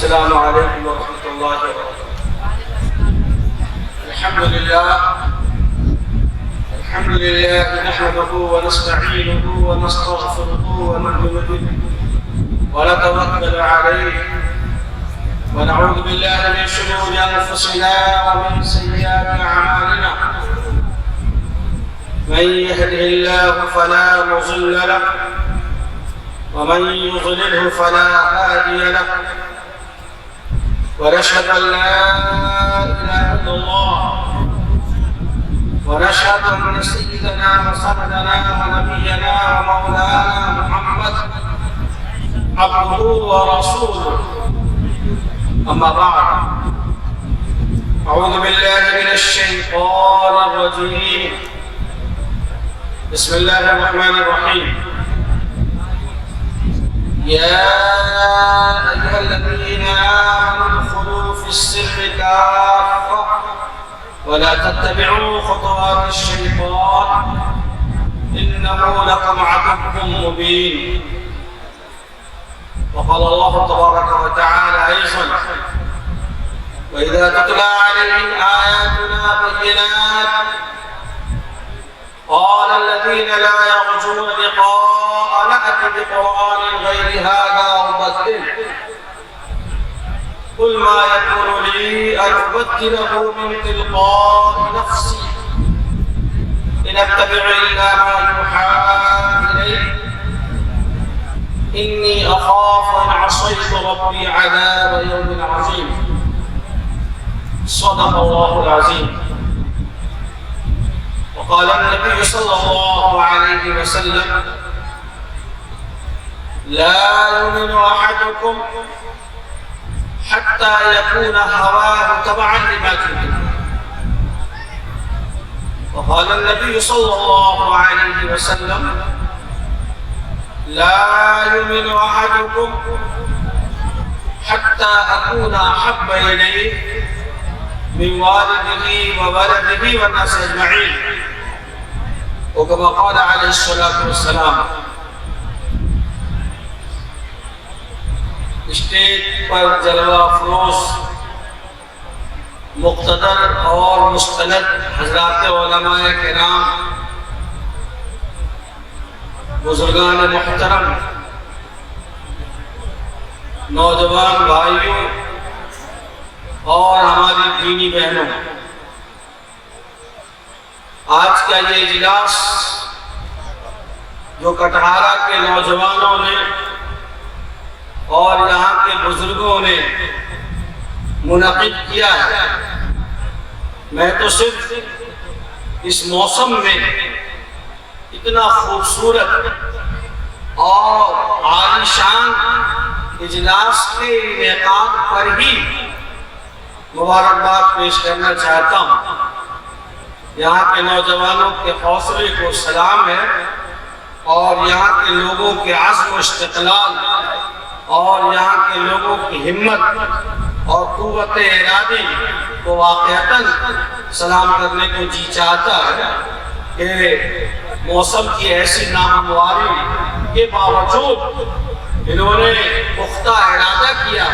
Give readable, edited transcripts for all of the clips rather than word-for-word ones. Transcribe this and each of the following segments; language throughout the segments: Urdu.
السلام علیکم ورحمۃ اللہ وبرکاتہ۔ الحمد لله نحمده ونستعينه ونستغفره ونؤمن به ونتوكل عليه ونعوذ بالله من شرور انفسنا ومن سيئات اعمالنا، من يهده الله فلا مضل له ومن يضلله فلا هادي له، ونشهد ان لا اله الا الله ونشهد ان سيدنا وسندنا ونبينا ومولانا محمد عبده ورسوله، اما بعد، اعوذ بالله من الشيطان الرجيم، بسم الله الرحمن الرحيم، يا ايها الذين امنوا ادخلوا في السلم كافة ولا تتبعوا خطوات الشيطان إنه لكم عدو مبين. وقال الله تبارك وتعالى أيضا: وإذا تتلى عليهم آياتنا بينات قال الذين لا يرجون لقاءنا ائت بقرآن غير هذا أو بدله، قل ما يكون لي أن أبدله من تلقاء نفسي إن أتبع إلا ما يوحى إلي إني أخاف إن عصيت ربي عذاب يوم عظيم. صدق الله العظيم. وقال النبي صلى الله عليه وسلم: لا يؤمن أحدكم حتى يكون هواه تبعا لما تحب. وقال النبي صلى الله عليه وسلم: لا يؤمن أحدكم حتى أكون أحب إليه من والده وولده والناس أجمعين، وكما قال عليه الصلاة والسلام. اسٹیج پر جلوہ افروز مقتدر اور مستند حضرات علماء کرام، بزرگان محترم، نوجوان بھائیوں اور ہماری دینی بہنوں، آج کا یہ اجلاس جو کٹہارہ کے نوجوانوں نے اور یہاں کے بزرگوں نے منعقد کیا ہے، میں تو صرف اس موسم میں اتنا خوبصورت اور عالیشان اجلاس کے انعقاد پر ہی مبارکباد پیش کرنا چاہتا ہوں۔ یہاں کے نوجوانوں کے حوصلے کو سلام ہے، اور یہاں کے لوگوں کے عزم و استقلال اور یہاں کے لوگوں کی ہمت اور قوت ارادی کو واقعتاً سلام کرنے کو جی چاہتا ہے کہ موسم کی ایسی ناہمواری کے باوجود انہوں نے پختہ ارادہ کیا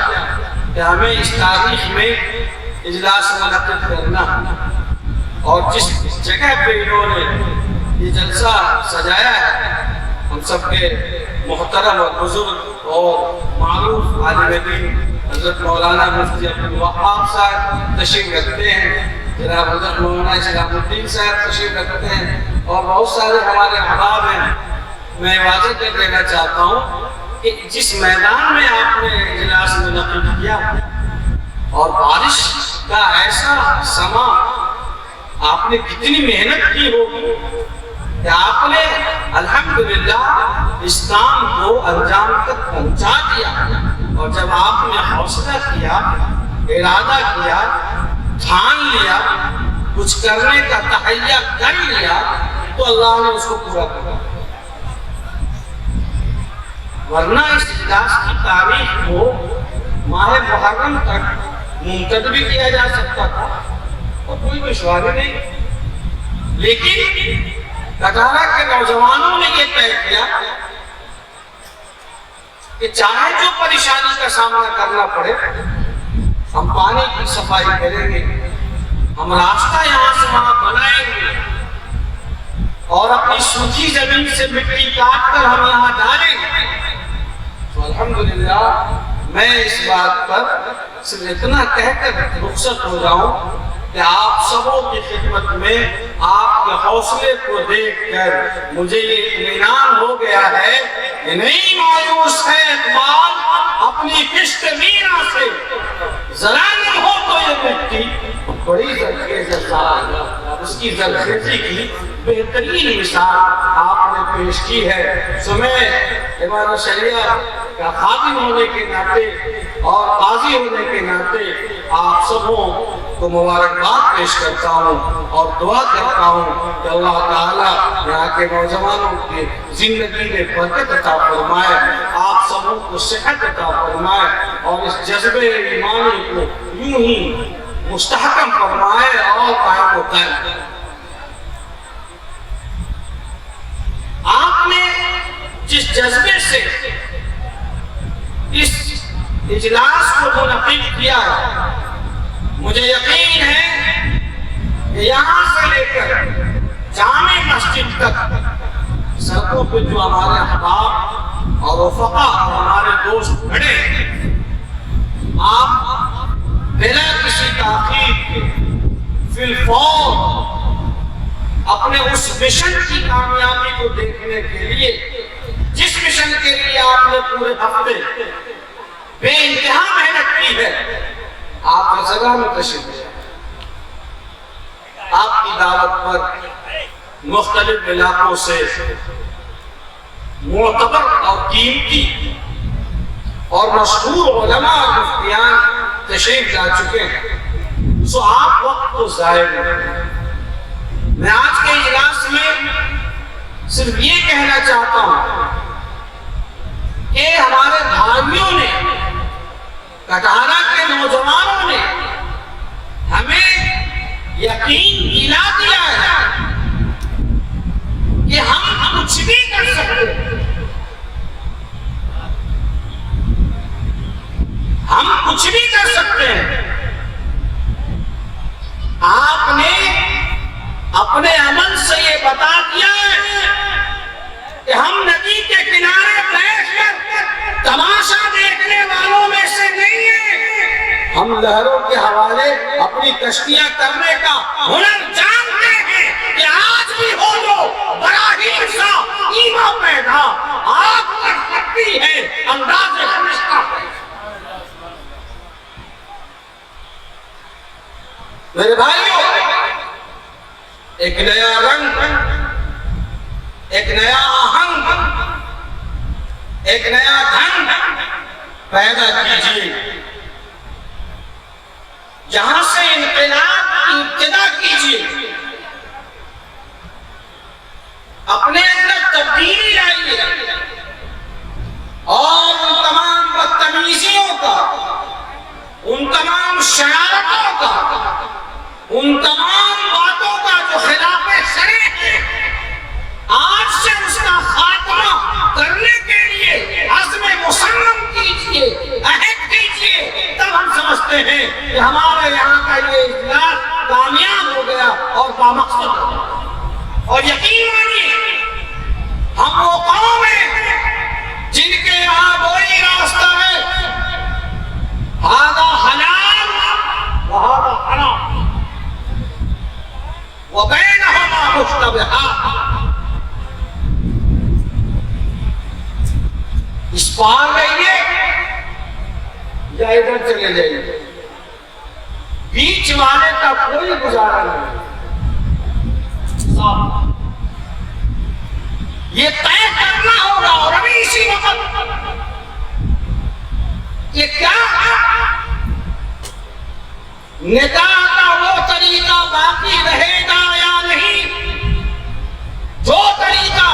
کہ ہمیں اس تاریخ میں اجلاس منعقد کرنا، اور جس جگہ پہ انہوں نے یہ جلسہ سجایا ہے، ہم سب کے محترم اور بزرگ اور معروف عالم دین حضرت مولانا مفتی عبدالوہاب صاحب تشریف رکھتے ہیں، جناب حضرت مولانا اسلام الدین صاحب تشریف رکھتے ہیں، اور بہت سارے ہمارے احباب ہیں۔ میں واضح کر دینا چاہتا ہوں کہ جس میدان میں آپ نے اجلاس منعقد کیا اور بارش کا ایسا سما، آپ نے کتنی محنت کی ہوگی کہ آپ نے الحمدللہ اس کام کو انجام تک پہنچا دیا، اور جب آپ نے حوصلہ کیا، ارادہ کیا، ٹھان لیا، کچھ کرنے کا تہیہ کر لیا، تو اللہ نے اس کو پورا کیا۔ ورنہ اس اجلاس کی تاریخ کو ماہ محرم تک ممتد بھی کیا جا سکتا تھا اور کوئی دشواری نہیں، لیکن کٹہارہ کے نوجوانوں نے یہ طے کیا کہ چاہے جو پریشانی کا سامنا کرنا پڑے، ہم پانی کی صفائی کریں گے، ہم راستہ یہاں سے وہاں بنائیں گے، اور اپنی سوکھی زمین سے مٹی کاٹ کر ہم یہاں ڈالیں گے۔ تو الحمدللہ میں اس بات پر صرف اتنا کہہ کر رخصت ہو جاؤں کہ آپ سبوں کی خدمت میں آپ کے حوصلے کو دیکھ کر مجھے یہ اطمینان ہو گیا ہے کہ نہیں مایوس ہے اقبال اپنی کشت میرا سے، ذرا نہ ہو تو یہ مٹی بڑی زرخیز ہے۔ اس کی زرخیزی کی بہترین مثال آپ نے پیش کی ہے۔ سو میں امام شریعہ کا خادم ہونے کے ناطے اور قاضی ہونے کے ناطے آپ سبوں کو مبارکباد پیش کرتا ہوں اور دعا کرتا ہوں کہ اللہ تعالیٰ یہاں کے نوجوانوں کی زندگی میں برکت عطا فرمائے، آپ سبوں کو صحت عطا فرمائے، اور اس جذبے ایمانی کو یوں ہی مستحکم فرمائے اور قائم و قائم۔ آپ نے جس جذبے سے اس اجلاس کو منعقد کیا ہے، مجھے یقین ہے کہ یہاں سے لے کر جامع مسجد تک سڑکوں پہ جو ہمارے احباب اور رفقا اور ہمارے دوست کھڑے ہیں، آپ بلا کسی تاخیر کے فی الفور اپنے اس مشن کی کامیابی کو دیکھنے کے لیے، جس مشن کے لیے آپ نے پورے ہفتے بے انتہا محنت کی ہے، آپ کا جگہ میں تشریف لے آپ کی دعوت پر مختلف علاقوں سے معتبر اور قیمتی اور مشہور علماء اور مفتیان تشریف لا چکے ہیں۔ سو آپ وقت کو ضائع نہیں۔ میں آج کے اجلاس میں صرف یہ کہنا چاہتا ہوں کہ ہمارے بھائیوں نے، کٹہارہ کے نوجوانوں نے ہمیں یقین دلا دیا ہے کہ ہم کچھ بھی کر سکتے ہیں، ہم کچھ بھی کر سکتے ہیں۔ آپ نے اپنے عمل سے یہ بتا دیا ہے کہ ہم ندی کے کنارے بیٹھ کر تماشا دیکھنے والوں میں سے نہیں ہیں، ہم لہروں کے حوالے اپنی کشتیاں کرنے کا ہنر جانتے ہیں کہ آج بھی ہو جو براہیم سا ایمان پیدا آپ کر سکتی ہے انداز فرشتہ۔ میرے بھائیوں، ایک نیا رنگ، ایک نیا آہنگ، ایک نیا ڈھنگ پیدا کیجیے، جہاں سے انقلاب کی ابتدا کیجیے، اپنے اندر تبدیلی لائیے، اور ان تمام بدتمیزیوں کا، ان تمام شرارتوں کا، ان تمام باتوں کا جو خلاف شرع ہے، آج سے اس کا خاتمہ کرنے کے لیے عزم مصمم کیجئے، عہد کیجئے۔ تب ہم سمجھتے ہیں کہ ہمارے یہاں کا یہ اجلاس کامیاب ہو گیا اور بامقصد ہو گیا۔ اور یقین مانیے، ہم وہ قوم ہیں جن کے یہاں وہی راستہ ہے، ہذا حلال وہذا حرام وبینہما مشتبہات، اس پار رہیے یا ادھر چلے جائیے، بیچ والے کا کوئی گزارا نہیں۔ یہ طے کرنا ہوگا، اور ابھی اسی وقت یہ کیا نکاح کا وہ طریقہ باقی رہے گا یا نہیں، جو طریقہ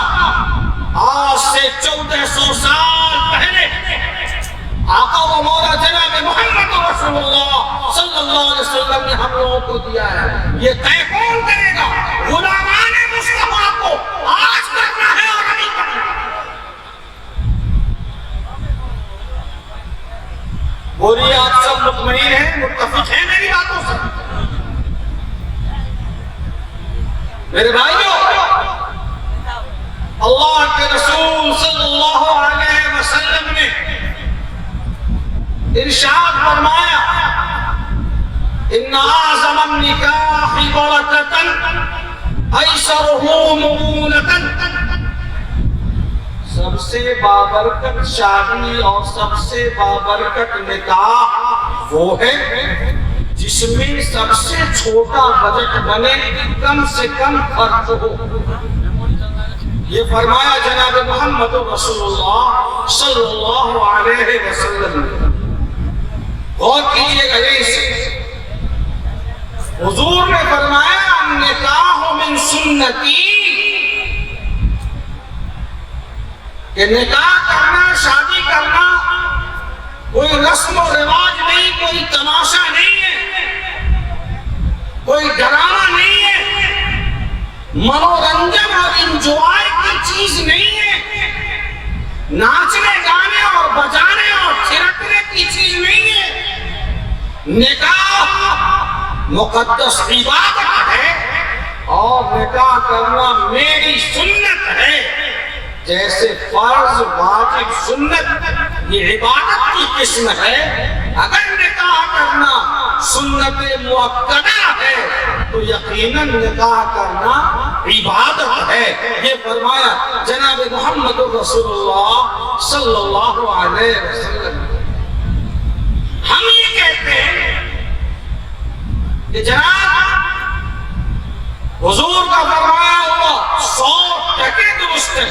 آج سے 1400 سال پہلے آقا و مولا جناب محمد رسول اللہ صلی اللہ علیہ وسلم نے ہم لوگوں کو دیا ہے، یہ طے کون کرے گا؟ غلامان مصطفیٰ کو آج کرنا ہے اور ابھی کرنا ہے۔ بتائیے آپ سب مطمئن ہیں، متفق ہیں میری باتوں سے؟ میرے بھائیوں، اللہ کے رسول صلی اللہ علیہ وسلم نے ارشاد فرمایا ان اعظم النکاح برکۃ ایسرہ مؤونۃ، سب سے بابرکت شادی اور سب سے بابرکت نکاح وہ ہے جس میں سب سے چھوٹا بجٹ بنے، کم سے کم خرچ ہو۔ یہ فرمایا جناب محمد رسول اللہ صلی اللہ علیہ وسلم نے۔ غور کیجئے گا اسے، حضور نے فرمایا النکاح من سنتی، کہ نکاح کرنا، شادی کرنا کوئی رسم و رواج نہیں، کوئی تماشا نہیں ہے، کوئی ڈرامہ نہیں ہے، منورنجن اور انجوائے کی چیز نہیں ہے، ناچنے گانے اور بجانے اور تھرکنے کی چیز نہیں ہے۔ نکاح مقدس عبادت ہے اور نکاح کرنا میری سنت ہے۔ جیسے فرض، واجب، سنت یہ عبادت کی قسم ہے، اگر نکاح کرنا سنت مؤکدہ ہے تو یقیناً نکاح کرنا عبادت ہے۔ یہ فرمایا جناب محمد رسول اللہ صلی اللہ علیہ وسلم۔ ہم یہ کہتے ہیں کہ جناب حضور کا فرمایا ہوا 100% درست ہے،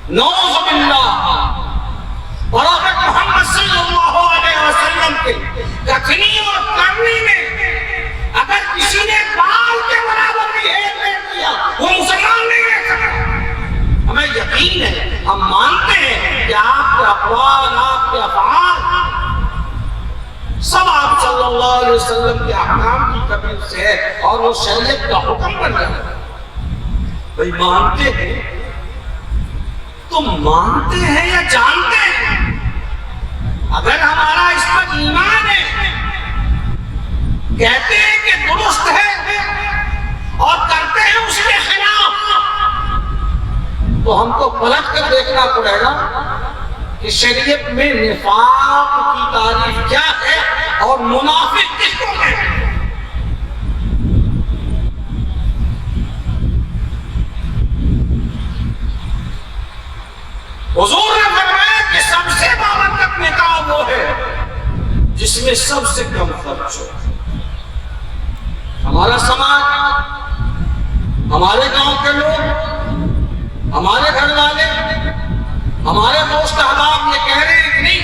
نعوذ باللہ، پروفیٹ محمد صلی اللہ علیہ وسلم کے کتنی اور کرنی میں اگر کسی نے بال کے برابر بھی ایک لے دیا وہ مسلمان نہیں رہ سکتا۔ ہمیں یقین ہے، ہم مانتے ہیں کہ آپ کے اقوال، آپ کے افعال سب آپ صلی اللہ علیہ وسلم کے احکام کی قبیل سے ہے اور وہ شریعت کا حکم بن گیا۔ بھئی مانتے ہیں، تم مانتے ہیں یا جانتے ہیں؟ اگر ہمارا اس پر ایمان ہے، کہتے ہیں کہ درست ہے اور کرتے ہیں اس کے خلاف، تو ہم کو پلٹ کر دیکھنا پڑے گا کہ شریعت میں نفاق کی تعریف کیا ہے اور منافق کس کو کہتے ہیں۔ حضور نے فرمایا کہ سب سے بابرکت نکاح وہ ہے جس میں سب سے کم خرچ ہو۔ ہمارا سماج، ہمارے گاؤں کے لوگ، ہمارے گھر والے، ہمارے دوست احباب یہ کہہ رہے ہیں کہ نہیں،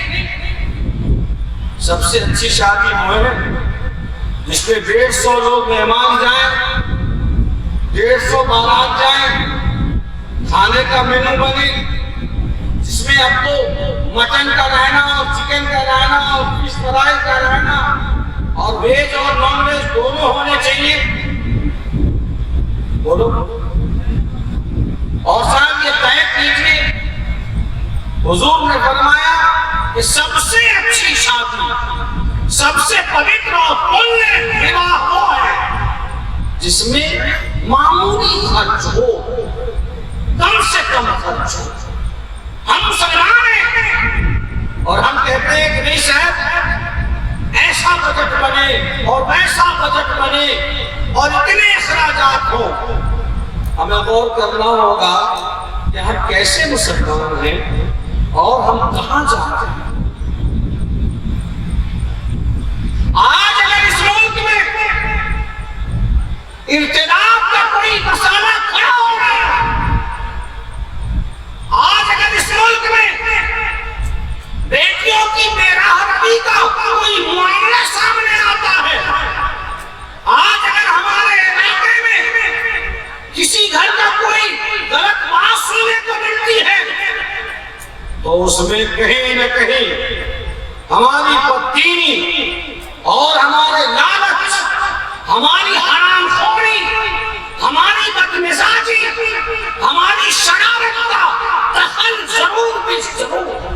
سب سے اچھی شادی وہ ہے جس میں 150 لوگ مہمان جائیں، 150 بارات جائیں، کھانے کا مینو بنے جس میں اب تو مٹن کا رہنا اور چکن کا رہنا اور فش فرائی کا رہنا اور ویج اور نان ویج دونوں ہونے چاہیے۔ بولو، اور صاحب یہ طے کیجیے، حضور نے فرمایا کہ سب سے اچھی شادی، سب سے پوتر اور پُنیہ نکاح وہ ہے جس میں معمولی خرچ ہو، کم سے کم خرچ ہو۔ ہم مسلمان ہیں اور ہم کہتے ہیں کہ نہیں صاحب ایسا بجٹ بنے اور ویسا بجٹ بنے اور اتنے اخراجات ہو۔ ہمیں غور کرنا ہوگا کہ ہم کیسے مسلمان ہیں اور ہم کہاں جاتے ہیں۔ آج اگر اس ملک میں ارتداد کا کوئی مسئلہ کھڑا ہو رہا ہے، آج اگر اس ملک میں بیٹیوں کی بے راہتی کا کوئی معاملہ سامنے آتا ہے، آج اگر ہمارے علاقے میں کسی گھر کا کوئی غلط بات سننے کو ملتی ہے تو اس میں کہیں نہ کہیں ہماری بددینی اور ہمارے لالچ، ہماری حرام خوری، ہماری بدمزاجی، ہماری شرارت کا دخل ضرور بھی ضرور۔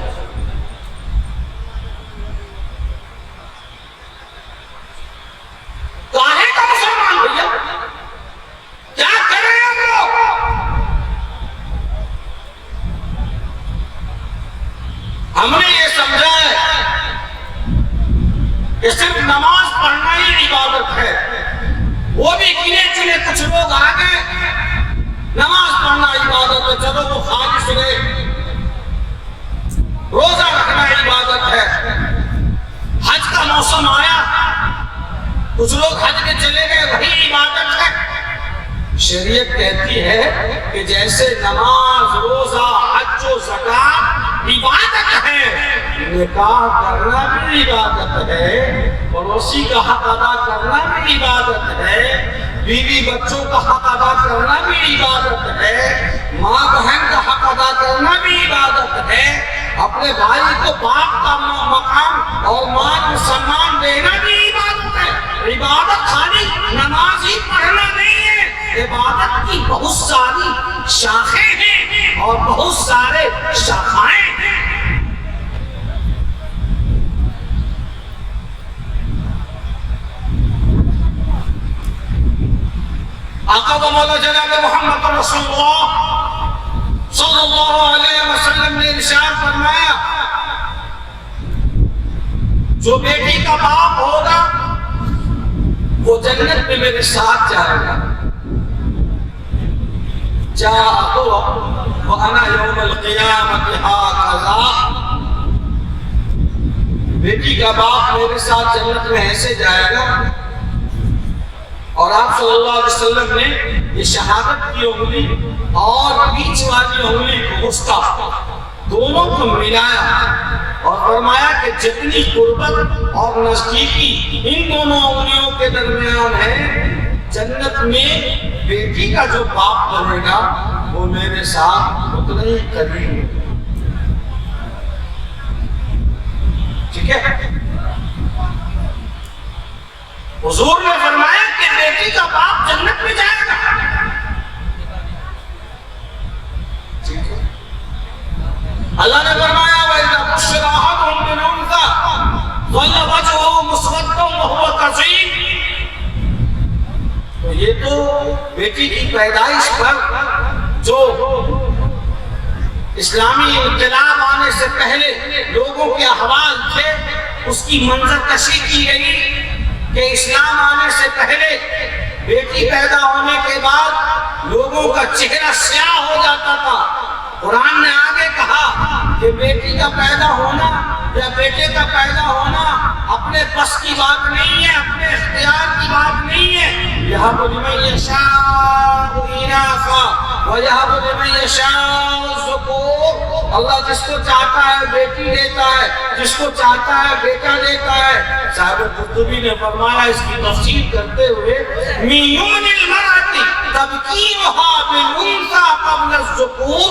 شریعت کہتی ہے کہ جیسے نماز، روزہ، حج و زکات عبادت ہے، نکاح کرنا بھی عبادت ہے، پڑوسی کا حق ادا کرنا بھی عبادت ہے، بیوی بچوں کا حق ادا کرنا بھی عبادت ہے، ماں بہن کا حق ادا کرنا بھی عبادت ہے، اپنے بھائی کو باپ کا مقام اور مان و سمان دینا بھی عبادت ہے۔ عبادت خالی نماز ہی پڑھنا نہیں ہے، عبادت کی بہت ساری شاخیں ہیں اور بہت سارے شاخائیں ہیں۔ آقا و مولا جناب محمد رسول اللہ صلی اللہ علیہ وسلم نے ارشاد فرمایا، جو بیٹی کا باپ ہوگا وہ جنت میں میرے ساتھ جائے گا، جاء وانا یوم القیامت ھکذا، بیٹی کا باپ میرے ساتھ جنت میں ایسے جائے گا۔ اور آپ صلی اللہ علیہ وسلم نے یہ شہادت کی انگلی اور بیچ والی انگلی کو وسطی دونوں کو ملایا اور فرمایا کہ جتنی قربت اور نزدیکی ان دونوں انگلیوں کے درمیان ہے، جنت میں بیٹی کا جو باپ بنے گا وہ میرے ساتھ اتنا ہی قریب ہے۔ ٹھیک ہے، حضور نے فرمایا کہ بیٹی کا باپ جنت میں جائے گا۔ ٹھیک ہے، اللہ نے فرمایا وَإِذَا بُشِّرَ أَحَدُهُم بِالْأُنثَىٰ ظَلَّ وَجْهُهُ مُسْوَدًّا وَهُوَ كَظِيمٌ۔ تو یہ تو بیٹی کی پیدائش پر جو اسلامی انقلاب آنے سے پہلے لوگوں کے احوال تھے اس کی منظر کشی کی گئی کہ اسلام آنے سے پہلے بیٹی پیدا ہونے کے بعد لوگوں کا چہرہ سیاہ ہو جاتا تھا۔ قرآن نے آگے کہا کہ بیٹی کا پیدا ہونا یا بیٹے کا پیدا ہونا اپنے بس کی بات نہیں ہے، اپنے اختیار کی بات نہیں ہے۔ یَهَبُ لِمَن یَشَاءُ إِنَاثًا وَیَهَبُ لِمَن یَشَاءُ الذُّکُورَ، اللہ جس کو چاہتا ہے بیٹی دیتا ہے، جس کو چاہتا ہے بیٹا دیتا ہے۔ صاحب قرطبی نے فرمایا اس کی تفصیل کرتے ہوئے مِن یُمْنِ الْمَرْأَةِ تَبْکِیرُهَا بِالْأُنثىٰ قبل الذُّکُورِ،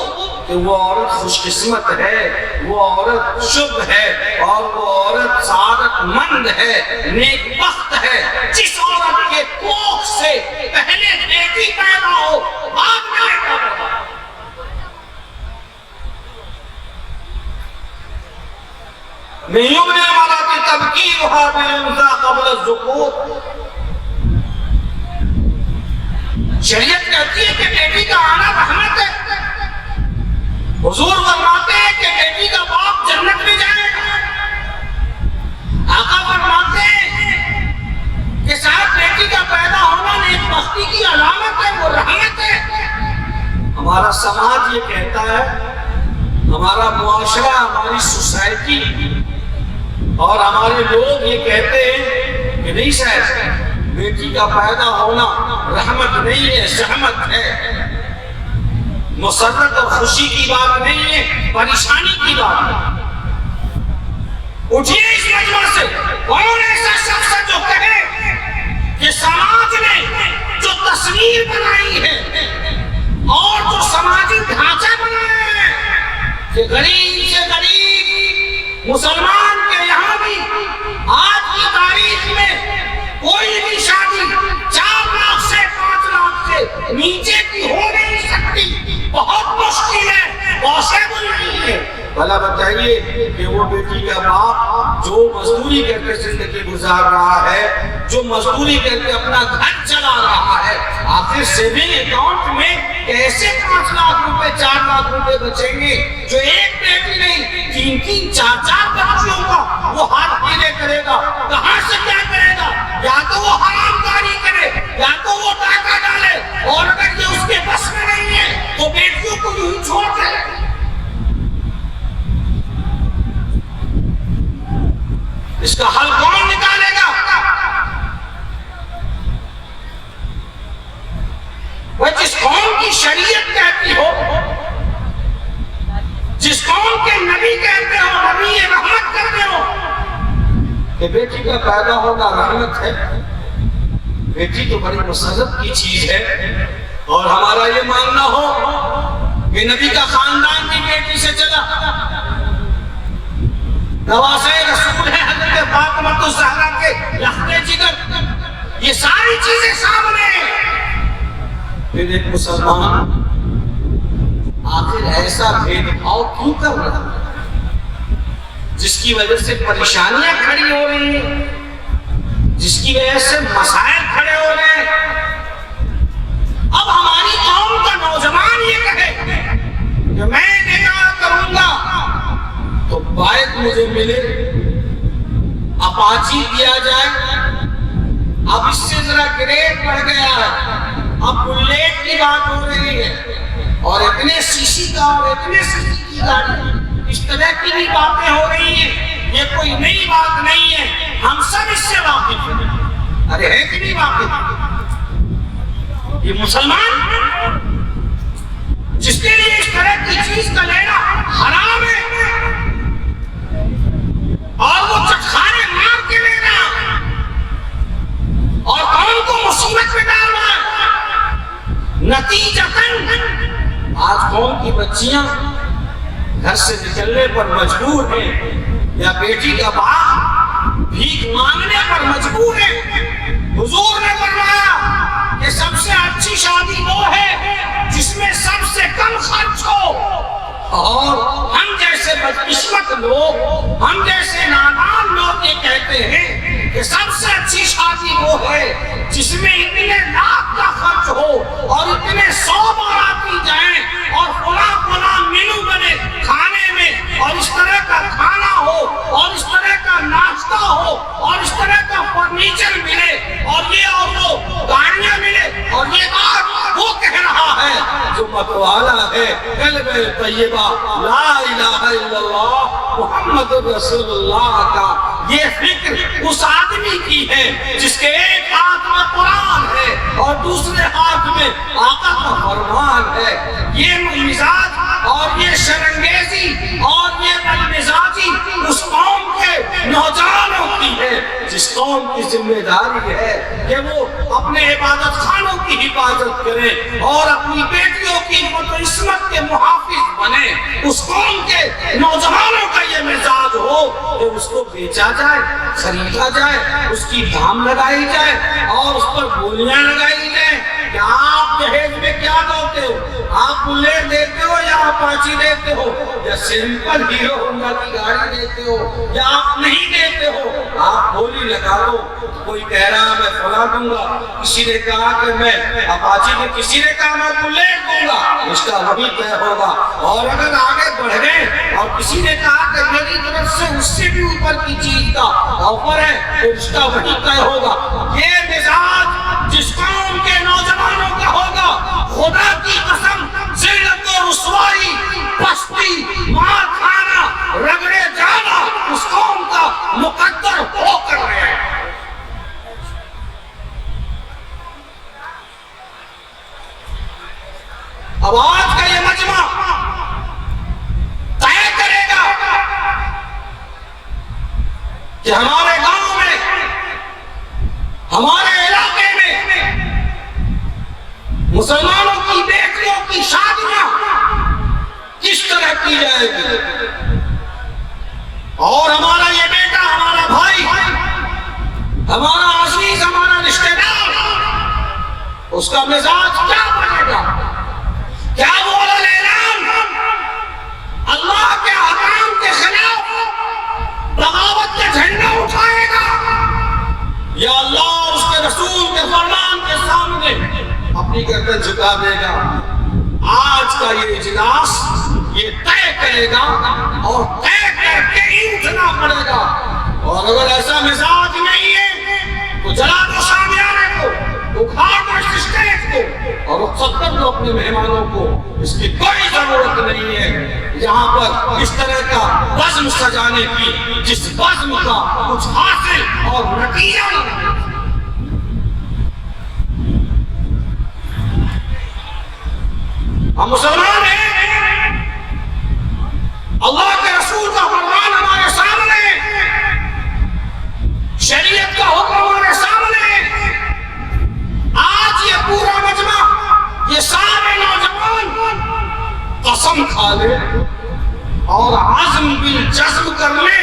کہ وہ عورت خوش قسمت ہے، وہ عورت شبھ ہے اور وہ عورت سعادت مند ہے، نیک بخت ہے جس عورت کے کوکھ سے پہلے بیٹی پیدا ہو بعد میں بیٹا پیدا ہو۔ مِن یُمْنِ الْمَرْأَةِ تَبْکِیرُهَا بِالْأُنثىٰ قبل الذُّکُورِ، شریعت کہتی ہے کہ بیٹی کا آنا رحمت ہے۔ حضور فرماتے ہیں کہ بیٹی کا باپ جنت میں جائے گا۔ آقا فرماتے ہیں کہ صاحب بیٹی کا پیدا ہونا نیک بختی کی علامت ہے، وہ رحمت ہے۔ ہمارا سماج یہ کہتا ہے، ہمارا معاشرہ، ہماری سوسائٹی اور ہمارے لوگ یہ کہتے ہیں کہ نہیں صاحب بیٹی کا پیدا ہونا رحمت نہیں ہے، زحمت ہے، مسرت اور خوشی کی بات نہیں ہے، پریشانی کی بات ہے۔ اٹھیے اس مجمع سے، کون ایسا شخص ہے جو کہے کہ سماج نے جو تصویر بنائی ہے اور جو سماجی ڈھانچہ بنایا ہے کہ غریب سے غریب مسلمان کے یہاں بھی آج کی تاریخ میں کوئی بھی شادی 4 لاکھ سے 5 لاکھ سے نیچے کی ہو نہیں سکتی، بہت مشکل ہے، پاسبل نہیں ہے۔ بھلا بتائیے کہ وہ بیٹی کا باپ جو مزدوری کر کے زندگی گزار رہا ہے، جو مزدوری کر کے اپنا گھر چلا رہا ہے، آخر سیونگ اکاؤنٹ میں کیسے 5 لاکھ روپے 4 لاکھ روپے بچیں گے جو ایک بیٹی نہیں 3 4 بچیوں کا وہ ہاتھ پیلے کرے گا؟ کہاں سے کیا کرے گا؟ یا تو وہ حرام کاری کرے یا تو وہ ڈاکہ ڈالے، اور اگر یہ اس کے بس میں نہیں ہے تو بیٹیوں کو یوں ہی چھوڑ دے۔ اس کا حل کون نکالے گا؟ وہ کہ بیٹی کا پیدا ہونا رحمت ہے، بیٹی تو بڑی مسرت کی چیز ہے، اور ہمارا یہ ماننا ہو کہ نبی کا خاندان بھی بیٹی سے چلا، نواسے رسول ہے حضرت فاطمہ الزہرا کے لخت جگر، یہ ساری چیزیں سامنے ہیں، پھر ایک مسلمان آخر ایسا بھید بھاؤ کیوں کر رہا ہے جس کی وجہ سے پریشانیاں کھڑی ہو رہی ہیں، جس کی وجہ سے مسائل کھڑے ہو رہے ہیں؟ اب ہماری قوم کا نوجوان یہ کہے کہ میں نکاح کروں گا تو بائک مجھے ملے، اپاچی دیا جائے، اب اس سے ذرا گریڈ بڑھ گیا ہے، اب بلیٹ کی بات ہو رہی ہے، اور اتنے سی کا اور اتنے سی کی گاڑی، اس طرح کی بھی باتیں ہو رہی ہیں، یہ کوئی نئی بات نہیں ہے، ہم سب اس سے واقف ہیں، ارے ہے کہ نہیں واقف؟ یہ مسلمان جس کے لیے اس طرح کی چیز کا لینا حرام ہے اور وہ چٹخانے مار کے لینا اور قوم کو مصیبت میں ڈال رہا ہے، نتیجتاً آج قوم کی بچیاں گھر سے نکلنے پر مجبور ہیں، یا بیٹی کا باپ بھیک مانگنے پر مجبور ہے۔ حضور نے فرمایا کہ سب سے اچھی شادی وہ ہے جس میں سب سے کم خرچ ہو، اور ہم جیسے بدقسمت لوگ، ہم جیسے نادان لوگ یہ کہتے ہیں کہ سب سے اچھی شادی وہ ہے جس میں اتنے لاکھ کا خرچ ہو اور اتنے 100 باراتی جائیں اور فلاں مینو بنے کھانے میں، اور اس طرح کا کھانا ہو اور اس طرح کا ناشتہ ہو اور اس طرح کا فرنیچر ملے اور یہ اور وہ گاڑیاں ملے، اور یہ بات وہ کہہ رہا ہے جو متوالا ہے قلب طیبہ لا الہ الا اللہ محمد رسول اللہ کا۔ یہ فکر اس آدمی کی ہے جس کے ایک ہاتھ میں قرآن ہے اور دوسرے ہاتھ میں آقا کا فرمان ہے۔ یہ مزاج اور یہ شرنگیزی اور یہ بدمزاجی اس قوم کے نوجوانوں کی ہے جس قوم کی ذمہ داری ہے کہ وہ اپنے عبادت خانوں کی حفاظت کرے اور اپنی بیٹیوں کی عصمت کے محافظ بنے۔ اس قوم کے نوجوانوں کا یہ مزاج ہو کہ اس کو بیچا جائے، خریدا جائے، اس کی دام لگائی جائے اور اس پر گولیاں لگائی جائیں کہ آپ جہیز میں کیا دوتے ہو، آپ بلیٹ دیتے ہو یا اپاچی دیتے ہو یا سمپل ہیرو ہونڈا کی گاڑی دیتے ہو یا آپ نہیں دیتے ہو، آپ گولی لگا دو۔ کوئی کہہ رہا میں فلاں دوں گا، کسی نے کہا کہ میں اپاچی دوں، کسی نے کہا میں بلیٹ دوں گا، اس کا وہی طے ہوگا۔ اور اگر آگے بڑھ گئے اور کسی نے کہا کہ میری طرف سے اس سے بھی اوپر کی چیز کا آفر ہے تو اس کا وہی طے ہوگا۔ یہ مزاج جس قوم کے نوجوانوں کا ہوگا، خدا کی قسم ذلت و رسوائی، پستی، مار کھانا، رگڑے جانا اس قوم کا مقدر ہو کر رہے ہیں۔ اب آج کا یہ مجمع طے کرے گا کہ ہمارے گاؤں میں، ہمارے علاقے میں مسلمانوں کی بیٹیوں کی شادیاں کس طرح کی جائے گی، اور ہمارا یہ بیٹا، ہمارا بھائی، ہمارا عزیز، ہمارا رشتہ دار، اس کا مزاج کیا بنے گا؟ کیا وہ اعلان اللہ کے حکام کے خلاف بغاوت کے جھنڈا اٹھائے گا، یا اللہ اور اس کے رسول کے فرمان کے سامنے اپنی گردن جھکا دے گا؟ آج کا یہ اجلاس یہ طے کرے گا اور طے کر کے ہی اٹھنا پڑے گا۔ اور اگر ایسا مزاج نہیں ہے تو جلا دو شامیانے کو، اکھاڑ دو اس اسٹیج کو اور رخصت کر دو اپنے مہمانوں کو۔ اس کی کوئی ضرورت نہیں ہے یہاں پر اس طرح کا بزم سجانے کی جس بزم کا کچھ حاصل اور نتیجہ نہیں۔ ہم مسلمان ہیں، اللہ کے رسول کا فرمان ہمارے سامنے، شریعت کا حکم ہمارے سامنے ہے۔ آج یہ پورا مجمع، یہ سارے نوجوان قسم کھا لے اور عزم بالجزم کر لیں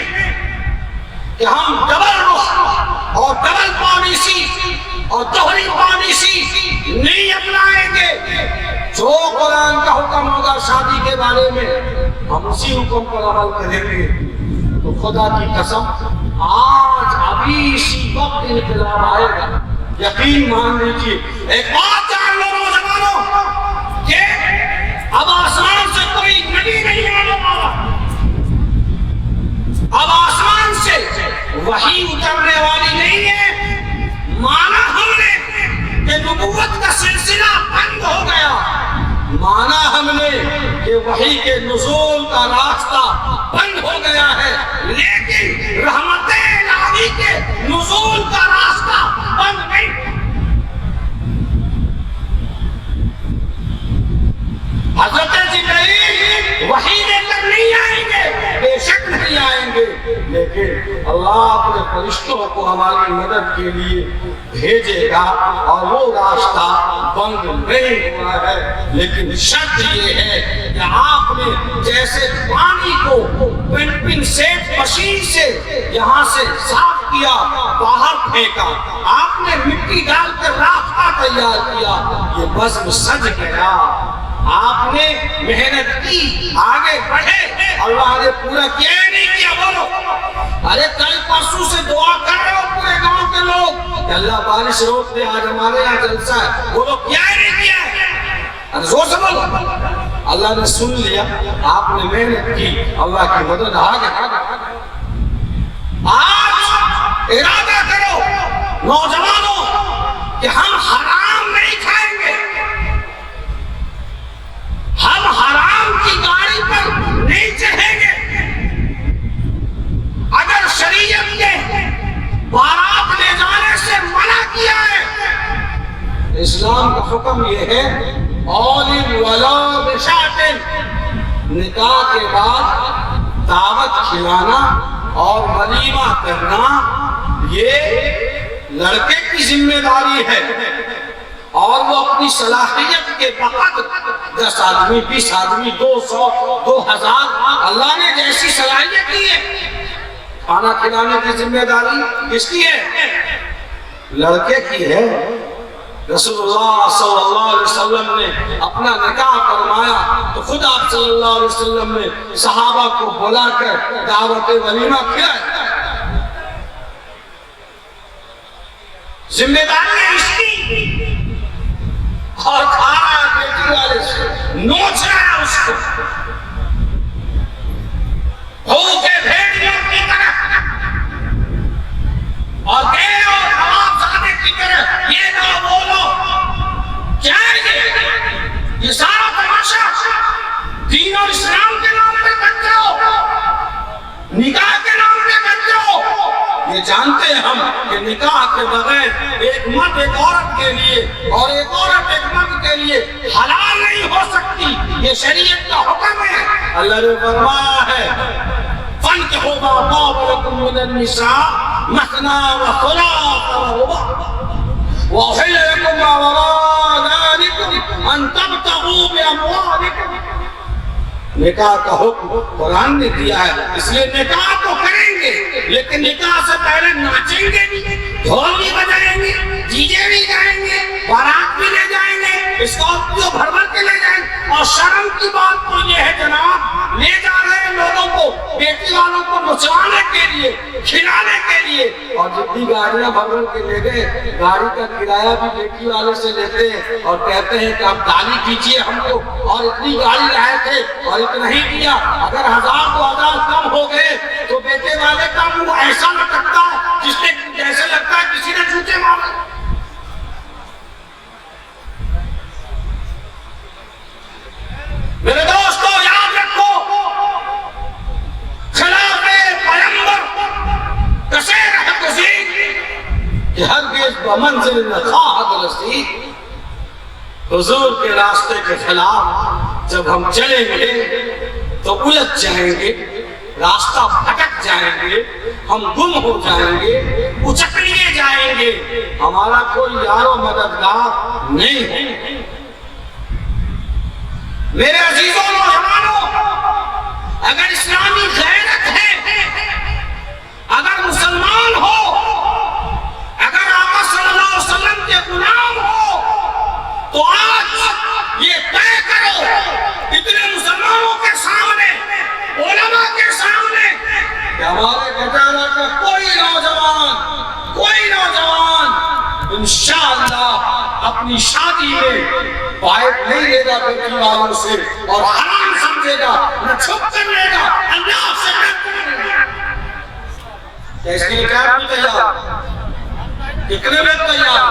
کہ ہم ڈبل رخ اور ڈبل پالیسی اور دوہری پالیسی نہیں اپنائیں گے۔ جو قرآن کا حکم ہوگا شادی کے بارے میں ہم اسی حکم پر عمل کریں گے۔ تو خدا کی قسم آج ابھی اسی وقت انقلاب آئے گا، یقین مان لیجیے۔ ایک بات جان لو نوجوانوں کہ اب آسمان سے کوئی نبی نہیں آنے والا، اب آسمان سے وحی اترنے والی نہیں ہے۔ مانا ہم نے کہ نبوت کا سلسلہ بند ہو گیا، مانا ہم نے کہ وحی کے نزول کا راستہ بند ہو گیا ہے، لیکن رحمت الہی کے نزول کا راستہ بند نہیں۔ حضرت جبرائیل وحی لے کر نہیں آئیں گے، بے شک نہیں آئیں گے، لیکن اللہ اپنے فرشتوں کو ہماری مدد کے لیے بھیجے گا اور وہ راستہ بند نہیں ہوا ہے۔ لیکن شرط یہ ہے کہ آپ نے جیسے پانی کو پن سیٹ مشین سے یہاں سے صاف کیا، باہر پھینکا، آپ نے مٹی ڈال کر راستہ تیار کیا، یہ بزم سج گیا۔ آپ نے محنت کی، آگے بڑھے، اللہ نے پورا کیا نہیں کیا؟ بولو، ارے کل پرسوں سے دعا کر رہے ہو پورے گاؤں کے لوگ کہ اللہ بارش روک دے، آج ہمارے یہاں جلسہ ہے، بولو کیا نہیں کیا؟ ارے زور سے بولو۔ اللہ نے سن لیا، آپ نے محنت کی، اللہ کی مدد آگے۔ آج ارادہ کرو نوجوانوں کہ ہم حرام نہیں کھائیں گے، ہم حرام کی گاڑی پر نہیں چڑھیں گے۔ اگر شریعت نے بارات لے جانے سے منع کیا ہے، اسلام کا حکم یہ ہے اولن ولا بشاطن، نکاح کے بعد دعوت کھلانا اور ولیمہ کرنا یہ لڑکے کی ذمہ داری ہے، اور وہ اپنی صلاحیت کے وقت 10 آدمی 20 آدمی 200 2000 اللہ نے جیسی صلاحیت دی ہے، کھانا کھلانے کی ذمہ داری کس کی ہے؟ لڑکے کی ہے۔ رسول اللہ صلی اللہ علیہ وسلم نے اپنا نکاح فرمایا تو خود آپ صلی اللہ علیہ وسلم نے صحابہ کو بلا کر دعوت ولیمہ کھلایا۔ ذمہ داری اس کی، اور کھا رہا ہے بیٹی والے سے، نوچ رہا ہے اس کو بھوکے بھیڑیوں کی طرح، اور گئے اور نواب زادے کی طرح یہ نہ بولو کیا ہے یہ سارا تماشا دین اور اسلام کے نام پہ کرتے ہو، نکاح کے نام پہ کرتے ہو۔ یہ جانتے ہیں ہم کہ نکاح کے بغیر ایک مرد ایک عورت کے لیے اور ایک عورت ایک مرد کے لیے حلال نہیں ہو سکتی، یہ شریعت کا حکم ہے۔ اللہ نے فرمایا ہے فَانكِحُوا مَا طَابَ لَكُم مِّنَ النِّسَاءِ مَثْنَىٰ وَثُلَاثَ وَرُبَاعَ وَأُحِلَّ لَكُم مَّا وَرَاءَ ذَٰلِكُمْ أَن تَبْتَغُوا بِأَمْوَالِكُمْ۔ نکاح کا حکم قرآن نے دیا ہے، اس لیے نکاح تو کریں گے، لیکن نکاح سے پہلے ناچیں گے بھی، ڈھول بھی بجائیں گے، ڈیجے بھی گائیں گے، بارات بھی لے جائیں گے، اسکارپیو بھر بھر کے لے جائیں گے۔ اور شرم کی بات تو یہ ہے جناب، لے جا رہے ہیں لوگوں کو، بیٹی والوں کو نچوانے کے لیے، کھلانے کے لیے، اور جتنی گاڑیاں بھر بھر کے لے گئے، گاڑی کا کرایہ بھی بیٹی والے سے لیتے ہیں اور کہتے ہیں کہ آپ گاڑی کیجیے ہم کو، اور اتنی گاڑی لائے تھے اور اتنا ہی دیا۔ اگر 1000 2000 کم ہو گئے تو بیٹے والے کا منہ ایسا لٹکتا ہے جس نے جیسے لگتا ہے کسی نے جوتے مارے۔ میرے دوستو یاد رکھو، خلاف پیغمبر کسے رہ گزید کہ ہرگز بمنزل نخواہد رسید۔ حضور کے راستے کے خلاف جب ہم چلیں گے تو الجھ جائیں گے، راستہ بھٹک جائیں گے، ہم گم ہو جائیں گے، اچک لیے جائیں گے، ہمارا کوئی یار و مددگار نہیں ہے۔ میرے عزیزوں نوجوانوں، اگر اسلامی غیرت ہے، اگر مسلمان ہو، اگر آقا صلی اللہ علیہ وسلم کے غلام ہو، تو آج یہ طے کرو اتنے مسلمانوں کے سامنے، علماء کے سامنے، کہ ہمارے گجارہ کا کوئی نوجوان انشاءاللہ اپنی شادی میں بائٹ نہیں لے گا بیٹی والوں سے اور حرام سمجھے گا، نہ چھپ کر لے گا، اللہ سے ڈرے گا۔ اس کے لیے کیا تیار؟ کتنے لوگ تیار؟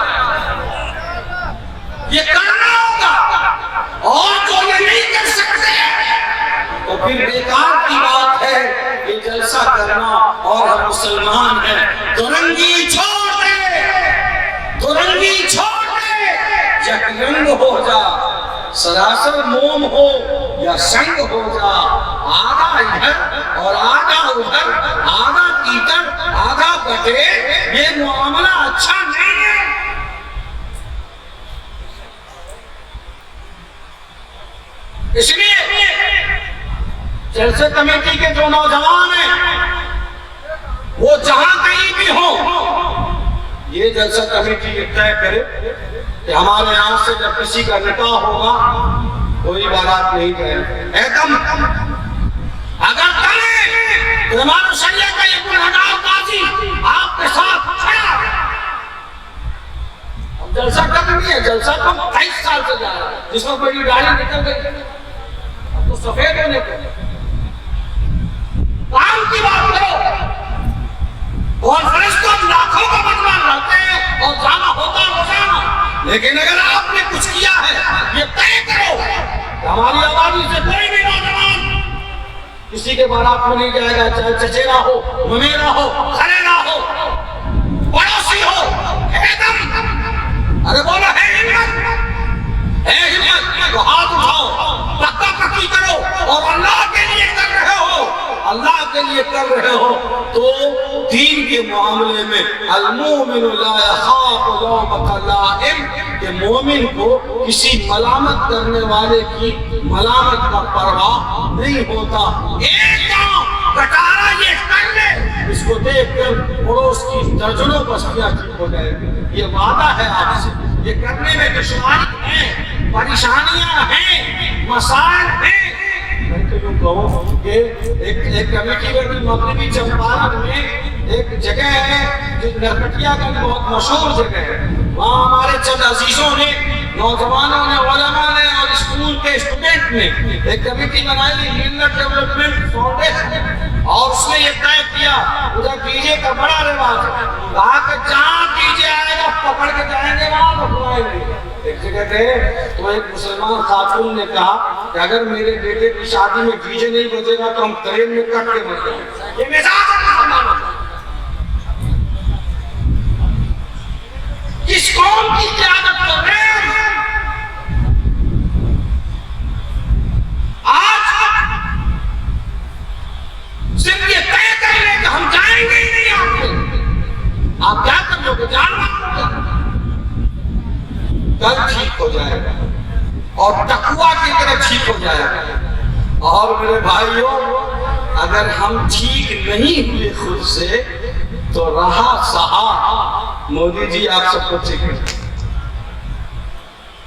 یہ کرنا ہوگا، اور جو یہ نہیں کر سکتے تو پھر بیکار کی بات ہے یہ جلسہ کرنا، اور ہم مسلمان ہیں۔ دورنگی چھوڑ دے، دورنگی چھوڑ دے، یک رنگ ہو جا، سراسر موم ہو یا سنگ ہو جا، آدھا ادھر اور آدھا ادھر، آدھا کیچڑ آدھا بٹے، یہ معاملہ اچھا نہیں ہے۔ اس لیے جلسے کمیٹی کے جو نوجوان ہیں وہ جہاں کہیں بھی ہوں، یہ جلسہ کمیٹی یہ طے کرے کہ ہمارے یہاں سے جب کسی کا نکاح ہوگا کوئی بارات نہیں کرے۔ ایکم اگر کریں تو امام شریعہ کا یہ گنہگار قاضی آپ کے ساتھ کھڑا ہے۔ اب جلسہ کب نہیں ہے، جلسہ کم 23 سال سے جا رہا ہے، جس میں بڑی ڈالی نکل گئی، اب تو سفید ہونے کو کام کی بات کرو، اور فرشتوں لاکھوں کا مجمع رہتے ہیں اور جانا ہوتا روزانہ، لیکن اگر آپ نے کچھ کیا ہے یہ طے کرو کہ ہماری آبادی سے کوئی بھی نوجوان کسی کے بارات میں نہیں جائے گا، چاہے چچیرا ہو، ممیرا ہو، خریرا ہو، پڑوسی ہو۔ ارے بولو ہے ہمت، ہے ہمت تو ہاتھ اٹھاؤ، پکا پکی کرو، اور اللہ کے لیے کر رہے ہو، اللہ کے لیے کر رہے ہو تو دین کے معاملے میں المومن لا یخاف لومۃ لائم، کہ مومن کو کسی ملامت کرنے والے کی ملامت کا پرواہ نہیں ہوتا۔ ایک کام کٹارا یہ کر لے، اس کو دیکھ کر پڑوس کی درجنوں بستیاں ٹھیک ہو جائے گی۔ یہ وعدہ ہے آپ سے، یہ کرنے میں دشواری ہے، پریشانیاں ہیں، مسائل ہیں۔ میں تو یوں کہوں کہ ایک کمیٹی میں مغربی چمپارن میں ایک جگہ ہے جو نرکٹیا کا بہت مشہور جگہ ہے، وہاں ہمارے چند عزیزوں نے، نوجوانوں نے، علماء نے اور اسکول کے اسٹوڈنٹ نے ایک کمیٹی بنائی، ملت ڈیولپمنٹ فاؤنڈیشن، اور اس نے یہ طے کیا، ادھر ڈی جے کا بڑا رواج ہے، کہا کہ جہاں ڈی جے آئے گا پکڑ کے جائیں گے وہاں رکھوائیں گے۔ ایک جگہ گئے تو ایک مسلمان خاتون نے کہا کہ اگر میرے بیٹے کی شادی میں ڈی جے نہیں بجے گا تو ہم ٹرین میں کٹ کے مر جائیں گے۔ یہ مزاج ہے مسلمانوں کا۔ کس قوم کی قیادت کر رہے ہیں؟ آج صرف یہ طے کر لیں کہ ہم جائیں گے ہی نہیں آپ کے، آپ کیا کر لو گے؟ جاننا کل ٹھیک ہو جائے گا اور تقویٰ کی طرح ٹھیک ہو جائے گا۔ اور میرے بھائیوں، اگر ہم ٹھیک نہیں ہوئے خود سے تو رہا سہا، مودی جی آپ سب کو ٹھیک ہے۔